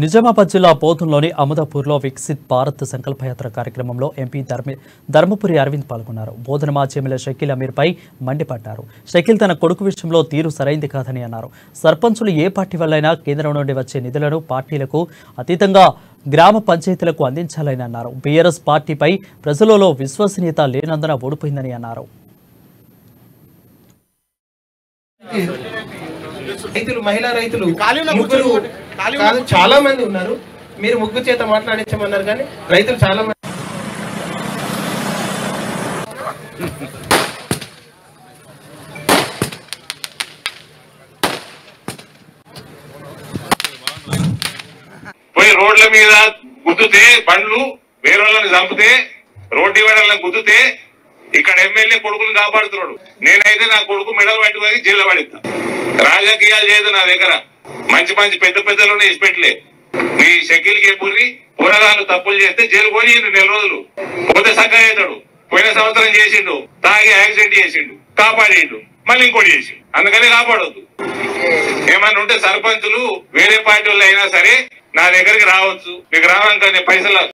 నిజామాబాద్ జిల్లా పోతుల్లోని అముదాపూర్లో వికసిత్ భారత్ సంకల్పయాత్ర కార్యక్రమంలో ఎంపీ ధర్మపురి అరవింద్ పాల్గొన్నారు. బోధనమాచి ఎమ్మెల్యే షకీల్ అమీర్పై మండిపడ్డారు. షకీల్ తన కొడుకు విషయంలో తీరు సరైంది కాదని అన్నారు. సర్పంచులు ఏ పార్టీ వల్లైనా కేంద్రం నుండి వచ్చే నిధులను పార్టీలకు అతీతంగా గ్రామ పంచాయతీలకు అందించాలని అన్నారు. బీఆర్ఎస్ పార్టీపై ప్రజలలో విశ్వసనీయత లేనందున ఓడిపోయిందని అన్నారు. మహిళా రైతులు చాలా మంది ఉన్నారు. మీరు ముగ్గురు చేత మాట్లాడించమన్నారు కానీ రైతులు చాలా మంది. పోయి రోడ్ల మీద గుద్దుతే బండ్లు వేరే వాళ్ళని చంపితే రోడ్డు ఇవ్వడాలను గుద్దుతే ఇక్కడ ఎమ్మెల్యే కొడుకుని కాపాడుతున్నాడు. నేనైతే నా కొడుకు మెడలు పట్టుకొని జైల్లో పడిస్తా. రాజకీయాలు చేయదు నా దగ్గర. మంచి మంచి పెద్ద పెద్దలు ఇచ్చిపెట్టలే. మీ షకీల్కి పూరి పూరగాలు తప్పులు చేస్తే జైలు పోయిండు 4 రోజులు. పోతే సక్కగా అవుతాడు. పోయిన సంవత్సరం చేసిండు, తాగి యాక్సిడెంట్ చేసిండు, కాపాడిండు, మళ్ళీ ఇంకోటి చేసిండు. అందుకని కాపాడొద్దు. ఏమన్నా ఉంటే సర్పంచులు వేరే పార్టీ వాళ్ళు అయినా సరే నా దగ్గరికి రావచ్చు. మీకు రావాలంటే పైసలు